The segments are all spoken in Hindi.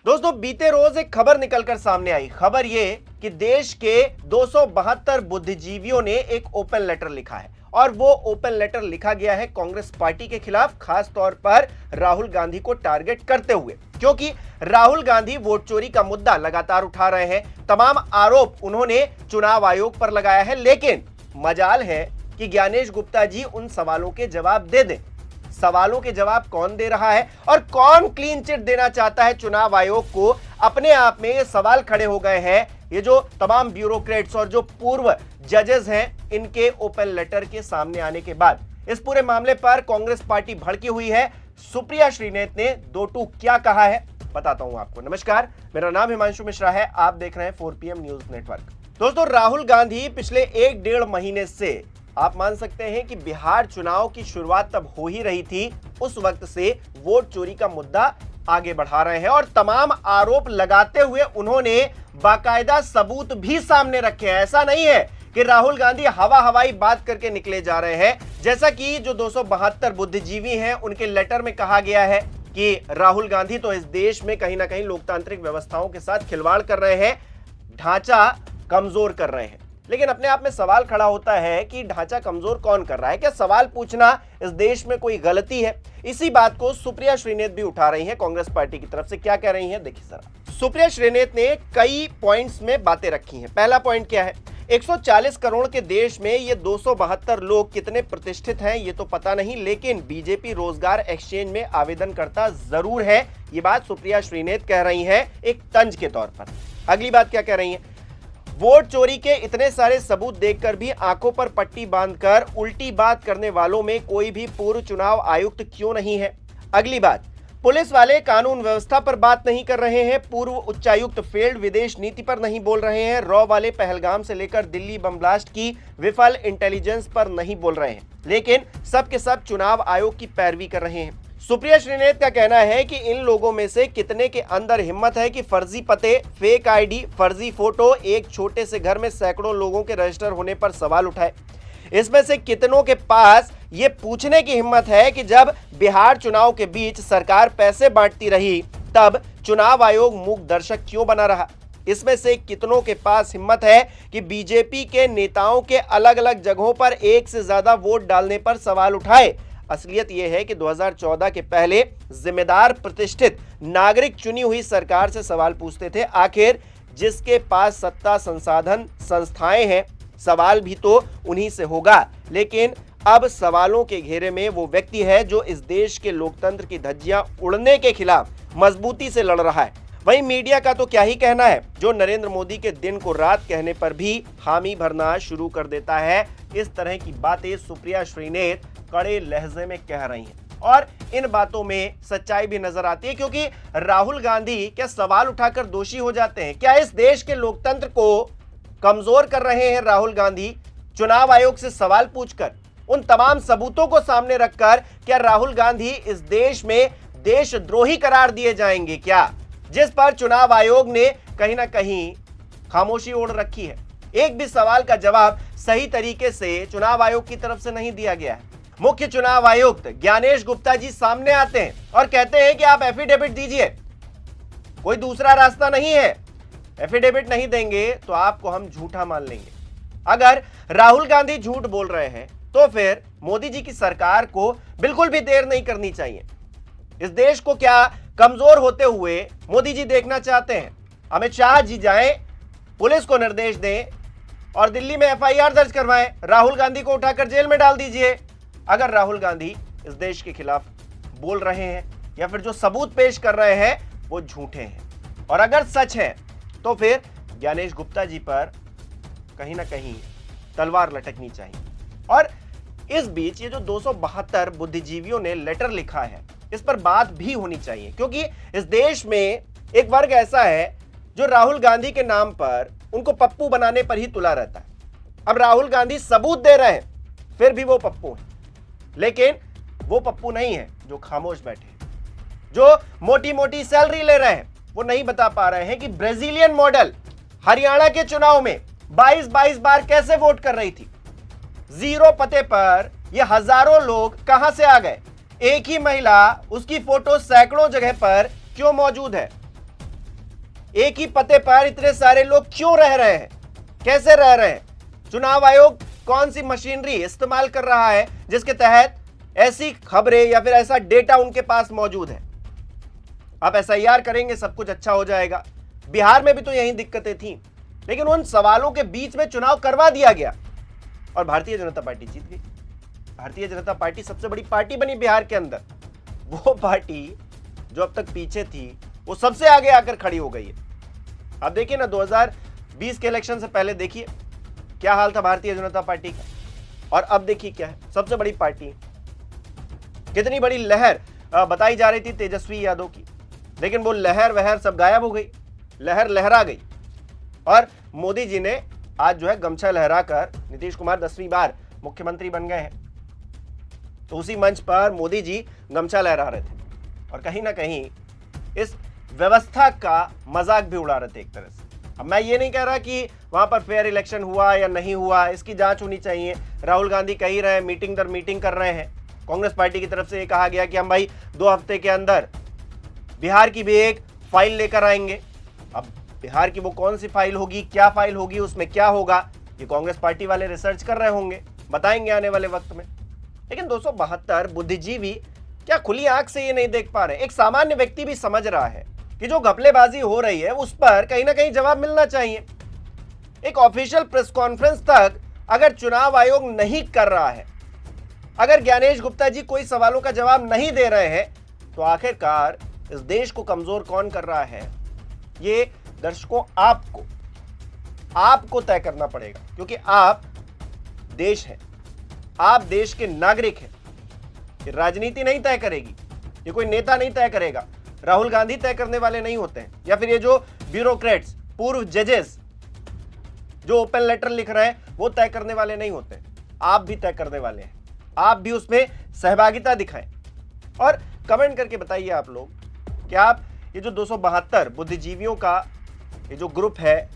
दोस्तों, बीते रोज एक खबर निकलकर सामने आई। खबर ये कि देश के 272 बुद्धिजीवियों ने एक ओपन लेटर लिखा है और वो ओपन लेटर लिखा गया है कांग्रेस पार्टी के खिलाफ, खास तौर पर राहुल गांधी को टारगेट करते हुए, क्योंकि राहुल गांधी वोट चोरी का मुद्दा लगातार उठा रहे हैं। तमाम आरोप उन्होंने चुनाव आयोग पर लगाया है, लेकिन मजाल है कि ज्ञानेश गुप्ता जी उन सवालों के जवाब दे दें। सवालों के जवाब कौन दे रहा है और कौन क्लीन चिट देना चाहता है चुनाव आयोग को, अपने आप में ये सवाल खड़े हो गए हैं। ये जो तमाम ब्यूरोक्रेट्स और जो पूर्व जजेस हैं, इनके ओपन लेटर के सामने आने के बाद इस पूरे मामले पर कांग्रेस पार्टी भड़की हुई है। सुप्रिया श्रीनेत ने दो टूक क्या कहा है, बताता हूं आपको। नमस्कार, मेरा नाम हिमांशु मिश्रा है, आप देख रहे हैं 4PM न्यूज नेटवर्क। दोस्तों, राहुल गांधी पिछले 1-1.5 महीने से, आप मान सकते हैं कि बिहार चुनाव की शुरुआत तब हो ही रही थी, उस वक्त से वोट चोरी का मुद्दा आगे बढ़ा रहे हैं और तमाम आरोप लगाते हुए उन्होंने बाकायदा सबूत भी सामने रखे हैं। ऐसा नहीं है कि राहुल गांधी हवाई बात करके निकले जा रहे हैं। जैसा कि जो 272 बुद्धिजीवी हैं, उनके लेटर में कहा गया है कि राहुल गांधी तो इस देश में कहीं ना कहीं लोकतांत्रिक व्यवस्थाओं के साथ खिलवाड़ कर रहे हैं, ढांचा कमजोर कर रहे हैं। लेकिन अपने आप में सवाल खड़ा होता है कि ढांचा कमजोर कौन कर रहा है? क्या सवाल पूछना इस देश में कोई गलती है? इसी बात को सुप्रिया श्रीनेत भी उठा रही हैं कांग्रेस पार्टी की तरफ से। क्या कह रही हैं, देखिए जरा। सुप्रिया श्रीनेत ने कई पॉइंट्स में बातें रखी हैं। पहला पॉइंट क्या है? 140 करोड़ के देश में ये 272 लोग कितने प्रतिष्ठित हैं ये तो पता नहीं, लेकिन बीजेपी रोजगार एक्सचेंज में आवेदन करता जरूर है। ये बात सुप्रिया श्रीनेत कह रही है एक तंज के तौर पर। अगली बात क्या कह रही है? वोट चोरी के इतने सारे सबूत देखकर भी आंखों पर पट्टी बांधकर उल्टी बात करने वालों में कोई भी पूर्व चुनाव आयुक्त क्यों नहीं है? अगली बात, पुलिस वाले कानून व्यवस्था पर बात नहीं कर रहे हैं, पूर्व उच्चायुक्त फेल्ड विदेश नीति पर नहीं बोल रहे हैं, रॉ वाले पहलगाम से लेकर दिल्ली बम ब्लास्ट की विफल इंटेलिजेंस पर नहीं बोल रहे हैं, लेकिन सब के सब चुनाव आयोग की पैरवी कर रहे हैं। सुप्रिया श्रीनेत का कहना है कि इन लोगों में से कितने के अंदर हिम्मत है कि फर्जी पते, फेक आईडी, फर्जी फोटो, एक छोटे से घर में सैकड़ों लोगों के रजिस्टर होने पर सवाल उठाए। इसमें से कितनों के पास ये पूछने की हिम्मत है कि जब बिहार चुनाव के बीच सरकार पैसे बांटती रही, तब चुनाव आयोग मूक दर्शक क्यों बना रहा? इसमें से कितनों के पास हिम्मत है कि बीजेपी के नेताओं के अलग अलग जगहों पर एक से ज्यादा वोट डालने पर सवाल उठाए? असलियत यह है कि 2014 के पहले जिम्मेदार प्रतिष्ठित नागरिक चुनी हुई सरकार से सवाल पूछते थे। आखिर जिसके पास सत्ता, संसाधन, संस्थाएं हैं, सवाल भी तो उन्हीं से होगा। लेकिन अब सवालों के घेरे में वो व्यक्ति है जो इस देश के लोकतंत्र की धज्जियां उड़ने के खिलाफ मजबूती से लड़ रहा है। वहीं मीडिया का तो क्या ही कहना है, जो नरेंद्र मोदी के दिन को रात कहने पर भी हामी भरना शुरू कर देता है। इस तरह की बातें सुप्रिया श्रीनेत कड़े लहजे में कह रही हैं और इन बातों में सच्चाई भी नजर आती है, क्योंकि राहुल गांधी क्या सवाल उठाकर दोषी हो जाते हैं? क्या इस देश के लोकतंत्र को कमजोर कर रहे हैं राहुल गांधी? चुनाव आयोग से सवाल पूछकर, उन तमाम सबूतों को सामने रखकर क्या राहुल गांधी इस देश में देशद्रोही करार दिए जाएंगे क्या, जिस पर चुनाव आयोग ने कहीं ना कहीं खामोशी ओढ़ रखी है? एक भी सवाल का जवाब सही तरीके से चुनाव आयोग की तरफ से नहीं दिया गया है। मुख्य चुनाव आयुक्त ज्ञानेश गुप्ता जी सामने आते हैं और कहते हैं कि आप एफिडेविट दीजिए, कोई दूसरा रास्ता नहीं है, एफिडेविट नहीं देंगे तो आपको हम झूठा मान लेंगे। अगर राहुल गांधी झूठ बोल रहे हैं तो फिर मोदी जी की सरकार को बिल्कुल भी देर नहीं करनी चाहिए। इस देश को क्या कमजोर होते हुए मोदी जी देखना चाहते हैं? अमित शाह जी जाएं, पुलिस को निर्देश दें और दिल्ली में FIR दर्ज करवाएं, राहुल गांधी को उठाकर जेल में डाल दीजिए। अगर राहुल गांधी इस देश के खिलाफ बोल रहे हैं या फिर जो सबूत पेश कर रहे हैं वो झूठे हैं, और अगर सच है तो फिर ज्ञानेश गुप्ता जी पर कहीं ना कहीं तलवार लटकनी चाहिए। और इस बीच ये जो 272 बुद्धिजीवियों ने लेटर लिखा है, इस पर बात भी होनी चाहिए, क्योंकि इस देश में एक वर्ग ऐसा है जो राहुल गांधी के नाम पर उनको पप्पू बनाने पर ही तुला रहता है। अब राहुल गांधी सबूत दे रहे हैं, फिर भी वो पप्पू है। लेकिन वो पप्पू नहीं है जो खामोश बैठे, जो मोटी मोटी सैलरी ले रहे हैं। वो नहीं बता पा रहे हैं कि ब्राजीलियन मॉडल हरियाणा के चुनाव में 22-22 बार कैसे वोट कर रही थी। जीरो पते पर ये हजारों लोग कहां से आ गए? एक ही महिला, उसकी फोटो सैकड़ों जगह पर क्यों मौजूद है? एक ही पते पर इतने सारे लोग क्यों रह रहे हैं, कैसे रह रहे हैं? चुनाव आयोग कौन सी मशीनरी इस्तेमाल कर रहा है जिसके तहत ऐसी खबरें या फिर ऐसा डेटा उनके पास मौजूद है? आप एसआईआर करेंगे, सब कुछ अच्छा हो जाएगा। बिहार में भी तो यही दिक्कतें थी, लेकिन उन सवालों के बीच में चुनाव करवा दिया गया और भारतीय जनता पार्टी जीत गई। भारतीय जनता पार्टी सबसे बड़ी पार्टी बनी बिहार के अंदर। वो पार्टी जो अब तक पीछे थी वो सबसे आगे आकर खड़ी हो गई है। आप देखिए ना, 2020 के इलेक्शन से पहले देखिए क्या हाल था भारतीय जनता पार्टी का, और अब देखिए क्या है, सबसे बड़ी पार्टी। कितनी बड़ी लहर बताई जा रही थी तेजस्वी यादव की, लेकिन वो लहर वहर सब गायब हो गई, लहर लहरा गई। और मोदी जी ने आज जो है गमछा लहराकर नीतीश कुमार 10वीं बार मुख्यमंत्री बन गए हैं। तो उसी मंच पर मोदी जी गमछा लहरा रहे थे और कहीं ना कहीं इस व्यवस्था का मजाक भी उड़ा रहे थे एक तरह से। अब मैं ये नहीं कह रहा कि वहां पर फेयर इलेक्शन हुआ या नहीं हुआ, इसकी जांच होनी चाहिए। राहुल गांधी कह ही रहे हैं, मीटिंग दर मीटिंग कर रहे हैं। कांग्रेस पार्टी की तरफ से ये कहा गया कि हम भाई 2 हफ्ते के अंदर बिहार की भी एक फाइल लेकर आएंगे। अब बिहार की वो कौन सी फाइल होगी, क्या फाइल होगी, उसमें क्या होगा, ये कांग्रेस पार्टी वाले रिसर्च कर रहे होंगे, बताएंगे आने वाले वक्त में। लेकिन 272 बुद्धिजीवी क्या खुली आंख से ये नहीं देख पा रहे? एक सामान्य व्यक्ति भी समझ रहा है कि जो घपलेबाजी हो रही है उस पर कहीं ना कहीं जवाब मिलना चाहिए। एक ऑफिशियल प्रेस कॉन्फ्रेंस तक अगर चुनाव आयोग नहीं कर रहा है, अगर ज्ञानेश गुप्ता जी कोई सवालों का जवाब नहीं दे रहे हैं, तो आखिरकार इस देश को कमजोर कौन कर रहा है? ये दर्शकों आपको तय करना पड़ेगा, क्योंकि आप देश हैं, आप देश के नागरिक हैं। ये राजनीति नहीं तय करेगी, ये कोई नेता नहीं तय करेगा, राहुल गांधी तय करने वाले नहीं होते हैं, या फिर ये जो ब्यूरोक्रेट्स, पूर्व जजेस जो ओपन लेटर लिख रहे हैं वो तय करने वाले नहीं होते हैं। आप भी तय करने वाले हैं, आप भी उसमें सहभागिता दिखाएं। और कमेंट करके बताइए आप लोग कि आप ये जो 272 बुद्धिजीवियों का ये जो ग्रुप है,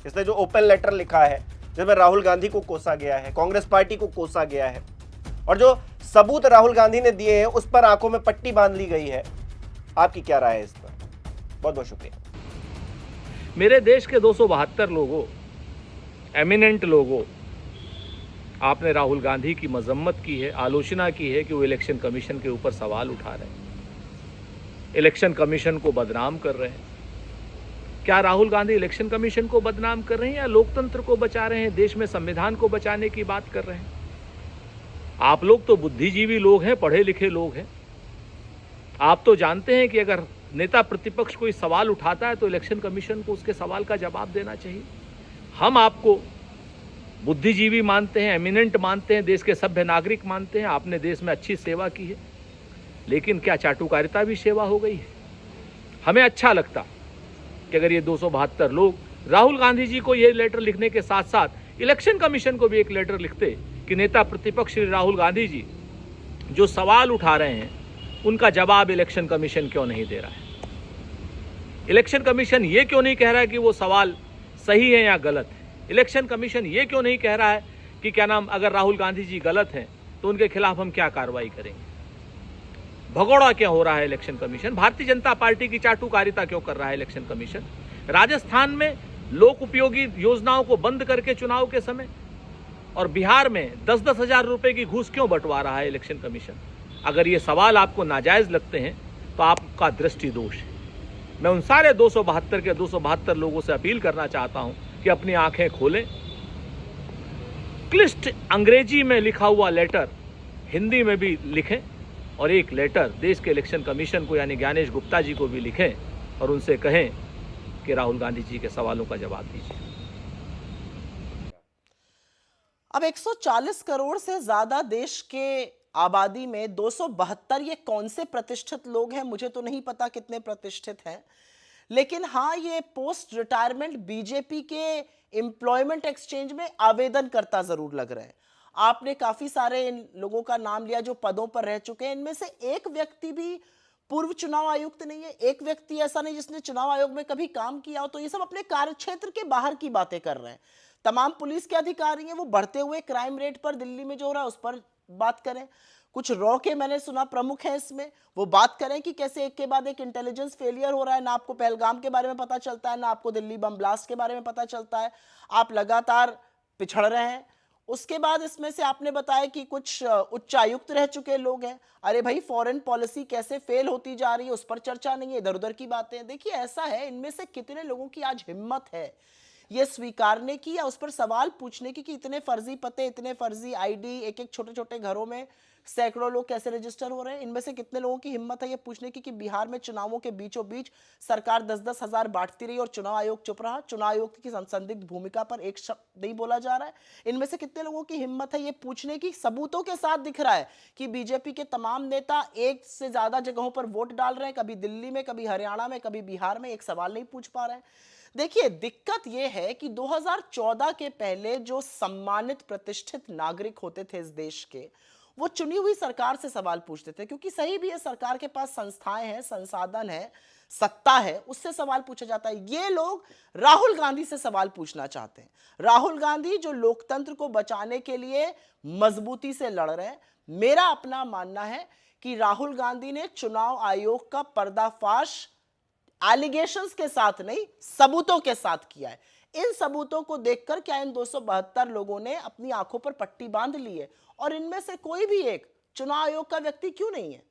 इसने जो ओपन लेटर लिखा है जिसमें राहुल गांधी को कोसा गया है, कांग्रेस पार्टी को कोसा गया है, और जो सबूत राहुल गांधी ने दिए हैं उस पर आंखों में पट्टी बांध ली गई है, आपकी क्या राय है इस पर? बहुत बहुत शुक्रिया। मेरे देश के 272 लोगों, एमिनेंट लोगों, आपने राहुल गांधी की मजम्मत की है, आलोचना की है कि वो इलेक्शन कमीशन के ऊपर सवाल उठा रहे हैं, इलेक्शन कमीशन को बदनाम कर रहे हैं। क्या राहुल गांधी इलेक्शन कमीशन को बदनाम कर रहे हैं या लोकतंत्र को बचा रहे हैं, देश में संविधान को बचाने की बात कर रहे हैं? आप लोग तो बुद्धिजीवी लोग हैं, पढ़े लिखे लोग हैं। आप तो जानते हैं कि अगर नेता प्रतिपक्ष कोई सवाल उठाता है तो इलेक्शन कमीशन को उसके सवाल का जवाब देना चाहिए। हम आपको बुद्धिजीवी मानते हैं, एमिनेंट मानते हैं, देश के सभ्य नागरिक मानते हैं। आपने देश में अच्छी सेवा की है, लेकिन क्या चाटुकारिता भी सेवा हो गई है? हमें अच्छा लगता कि अगर ये 272 लोग राहुल गांधी जी को ये लेटर लिखने के साथ साथ इलेक्शन कमीशन को भी एक लेटर लिखते कि नेता प्रतिपक्ष श्री राहुल गांधी जी जो सवाल उठा रहे हैं उनका जवाब इलेक्शन कमीशन क्यों नहीं दे रहा है, इलेक्शन कमीशन ये क्यों नहीं कह रहा है कि वो सवाल सही है या गलत है, इलेक्शन कमीशन ये क्यों नहीं कह रहा है कि क्या नाम अगर राहुल गांधी जी गलत हैं तो उनके खिलाफ हम क्या कार्रवाई करेंगे। भगोड़ा क्या हो रहा है election commission? Bharatiya Janata party की चाटुकारिता क्यों कर रहा है इलेक्शन कमीशन? राजस्थान में लोक उपयोगी योजनाओं को बंद करके चुनाव के समय, और बिहार में 10-10 हजार रुपए की घूस क्यों बंटवा रहा है इलेक्शन कमीशन? अगर ये सवाल आपको नाजायज लगते हैं तो आपका दृष्टि दोष है। मैं उन सारे 272 के 272 लोगों से अपील करना चाहता हूं कि अपनी आंखें खोलें, क्लिष्ट अंग्रेजी में लिखा हुआ लेटर हिंदी में भी लिखें, और एक लेटर देश के इलेक्शन कमीशन को यानी ज्ञानेश गुप्ता जी को भी लिखें और उनसे कहें कि राहुल गांधी जी के सवालों का जवाब दीजिए। अब 140 करोड़ से ज्यादा देश के आबादी में 272 ये कौन से प्रतिष्ठित लोग हैं? मुझे तो नहीं पता कितने प्रतिष्ठित हैं, लेकिन हाँ, ये पोस्ट रिटायरमेंट बीजेपी के एम्प्लॉयमेंट एक्सचेंज में आवेदन करता जरूर लग रहे हैं। आपने काफी सारे इन लोगों का नाम लिया जो पदों पर रह चुके हैं। इनमें से एक व्यक्ति भी पूर्व चुनाव आयुक्त नहीं है, एक व्यक्ति ऐसा नहीं जिसने चुनाव आयोग में कभी काम किया हो। तो ये सब अपने कार्यक्षेत्र के बाहर की बातें कर रहे हैं। तमाम पुलिस के अधिकारी हैं, वो बढ़ते हुए क्राइम रेट पर दिल्ली में जो हो रहा है उस पर बात करें। कुछ रॉ के मैंने सुना प्रमुख हैं इसमें, वो बात करें कि कैसे एक के बाद एक इंटेलिजेंस फेलियर हो रहा है, ना आपको पहलगाम के बारे में पता चलता है, ना आपको दिल्ली बम ब्लास्ट के बारे में पता चलता है, आप लगातार पिछड़ रहे हैं। उसके बाद इसमें से आपने बताया कि कुछ उच्चायुक्त रह चुके लोग हैं। अरे भाई, फॉरेन पॉलिसी कैसे फेल होती जा रही है उस पर चर्चा नहीं है, इधर उधर की बातें। देखिए ऐसा है, इनमें से कितने लोगों की आज हिम्मत है ये स्वीकारने की या उस पर सवाल पूछने की कि इतने फर्जी पते, इतने फर्जी आईडी, एक एक छोटे छोटे घरों में सैकड़ों लोग कैसे रजिस्टर हो रहे हैं। इनमें से कितने लोगों की हिम्मत है ये पूछने की कि बिहार में चुनावों के बीचों बीच सरकार 10-10 हजार बांटती रही और चुनाव आयोग चुप रहा, चुनाव आयोग की संदिग्ध भूमिका पर एक शब्द नहीं बोला जा रहा है। इनमें से कितने लोगों की हिम्मत है ये पूछने की, सबूतों के साथ दिख रहा है कि बीजेपी के तमाम नेता एक से ज्यादा जगहों पर वोट डाल रहे हैं, कभी दिल्ली में, कभी हरियाणा में, कभी बिहार में, एक सवाल नहीं पूछ पा रहे हैं। देखिए दिक्कत यह है कि 2014 के पहले जो सम्मानित प्रतिष्ठित नागरिक होते थे इस देश के, वो चुनी हुई सरकार से सवाल पूछते थे, क्योंकि सही भी है, सरकार के पास संस्थाएं हैं, संसाधन है, सत्ता है, उससे सवाल पूछा जाता है। ये लोग राहुल गांधी से सवाल पूछना चाहते हैं। राहुल गांधी जो लोकतंत्र को बचाने के लिए मजबूती से लड़ रहे हैं। मेरा अपना मानना है कि राहुल गांधी ने चुनाव आयोग का पर्दाफाश एलिगेशंस के साथ नहीं, सबूतों के साथ किया है। इन सबूतों को देखकर क्या इन 272 लोगों ने अपनी आंखों पर पट्टी बांध ली है? और इनमें से कोई भी एक चुनाव आयोग का व्यक्ति क्यों नहीं है?